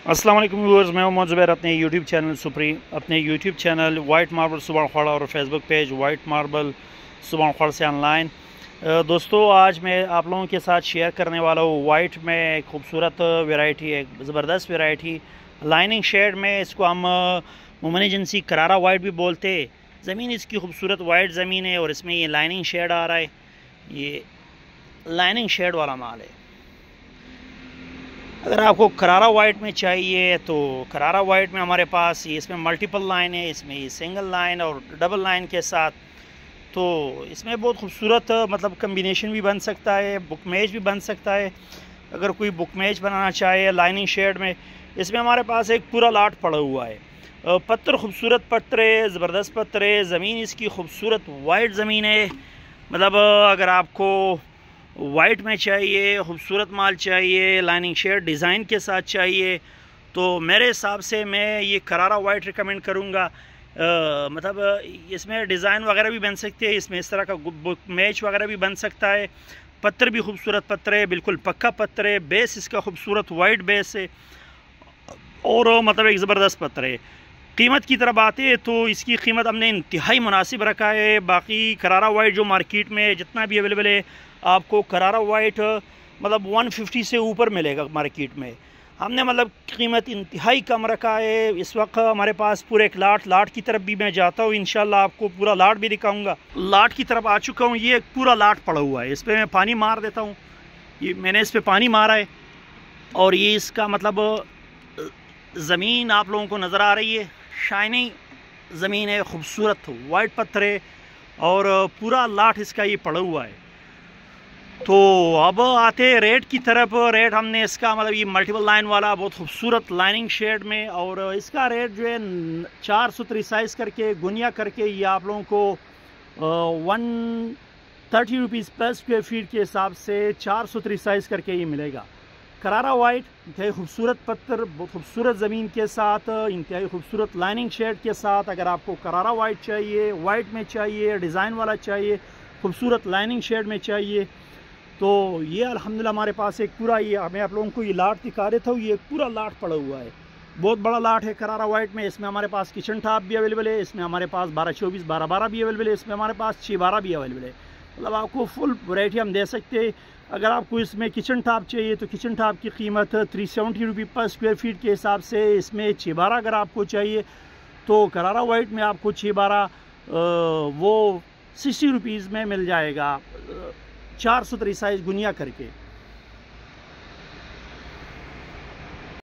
अस्सलाम वालेकुम व्यूअर्स, मैं मोहम्मद ज़ुबैर अपने यूट्यूब चैनल सुप्रीम, अपने यूट्यूब चैनल वाइट मार्बल सुबह खड़ा और फेसबुक पेज वाइट मार्बल सुबह खड़ से ऑनलाइन। दोस्तों, आज मैं आप लोगों के साथ शेयर करने वाला हूँ वाइट में एक खूबसूरत वैरायटी, एक ज़बरदस्त वैरायटी लाइनिंग शेड में। इसको हम मोमनी जिनसी करारा वाइट भी बोलते हैं। ज़मीन इसकी खूबसूरत वाइट ज़मीन है और इसमें ये लाइनिंग शेड आ रहा है। ये लाइनिंग शेड वाला माल है। अगर आपको करारा वाइट में चाहिए तो करारा वाइट में हमारे पास ये इसमें मल्टीपल लाइन है, इसमें ये सिंगल लाइन और डबल लाइन के साथ। तो इसमें बहुत खूबसूरत मतलब कम्बिनेशन भी बन सकता है, बुक मेज भी बन सकता है। अगर कोई बुक मेज बनाना चाहे लाइनिंग शेड में, इसमें हमारे पास एक पूरा लाट पड़ा हुआ है। पत्थर खूबसूरत पत्थर है, ज़बरदस्त पत्थर है। ज़मीन इसकी खूबसूरत वाइट ज़मीन है। मतलब अगर आपको वाइट में चाहिए, खूबसूरत माल चाहिए, लाइनिंग शेड डिज़ाइन के साथ चाहिए, तो मेरे हिसाब से मैं ये करारा वाइट रिकमेंड करूँगा। मतलब इसमें डिज़ाइन वगैरह भी बन सकते हैं, इसमें इस तरह का बुक मैच वगैरह भी बन सकता है। पत्थर भी खूबसूरत पत्थर है, बिल्कुल पक्का पत्थर है। बेस इसका खूबसूरत वाइट बेस है और मतलब एक ज़बरदस्त पत्थर है। कीमत की तरफ आते हैं तो इसकी कीमत हमने इंतहाई मुनासिब रखा है। बाकी करारा वाइट जो मार्केट में जितना भी अवेलेबल है, आपको करारा वाइट मतलब 150 से ऊपर मिलेगा मार्केट में। हमने मतलब कीमत इंतहाई कम रखा है। इस वक्त हमारे पास पूरे एक लाट की तरफ भी मैं जाता हूँ, इंशाल्लाह आपको पूरा लाट भी दिखाऊंगा। लाट की तरफ आ चुका हूँ, ये पूरा लाट पड़ा हुआ है। इस पर मैं पानी मार देता हूँ। ये मैंने इस पर पानी मारा है और ये इसका मतलब ज़मीन आप लोगों को नज़र आ रही है। शाइनिंग ज़मीन है, खूबसूरत वाइट पत्थर है और पूरा लाट इसका ये पड़ा हुआ है। तो अब आते रेट की तरफ। रेट हमने इसका मतलब ये मल्टीपल लाइन वाला बहुत खूबसूरत लाइनिंग शेड में, और इसका रेट जो है 400 साइज़ करके गुनिया करके ये आप लोगों को 130 रुपीज़ पर स्क्वायर फीट के हिसाब से 400 साइज़ करके ये मिलेगा। करारा वाइट इंतहाई खूबसूरत पत्थर, बहुत खूबसूरत ज़मीन के साथ, इंतहाई खूबसूरत लाइनिंग शेड के साथ। अगर आपको करारा वाइट चाहिए, वाइट में चाहिए, डिज़ाइन वाला चाहिए, खूबसूरत लाइनिंग शेड में चाहिए, तो ये अल्हम्दुलिल्लाह हमारे पास एक पूरा, ये मैं आप लोगों को ये लाट दिखा देता हूँ। ये एक पूरा लाट पड़ा हुआ है, बहुत बड़ा लाट है करारा वाइट में। इसमें हमारे पास किचन टॉप भी अवेलेबल है, इसमें हमारे पास 12-24, 12-12 भी अवेलेबल है, इसमें हमारे पास 6-12 भी अवेलेबल है। मतलब आपको फुल वैरायटी हम दे सकते हैं। अगर आपको इसमें किचन टॉप चाहिए तो किचन टॉप की कीमत 370 रुपये पर स्क्वायर फीट के हिसाब से। इसमें 6-12 अगर आपको चाहिए तो करारा वाइट में आपको 6-12 वो 60 रुपीज़ में मिल जाएगा, 400 साइज़ गुनिया करके।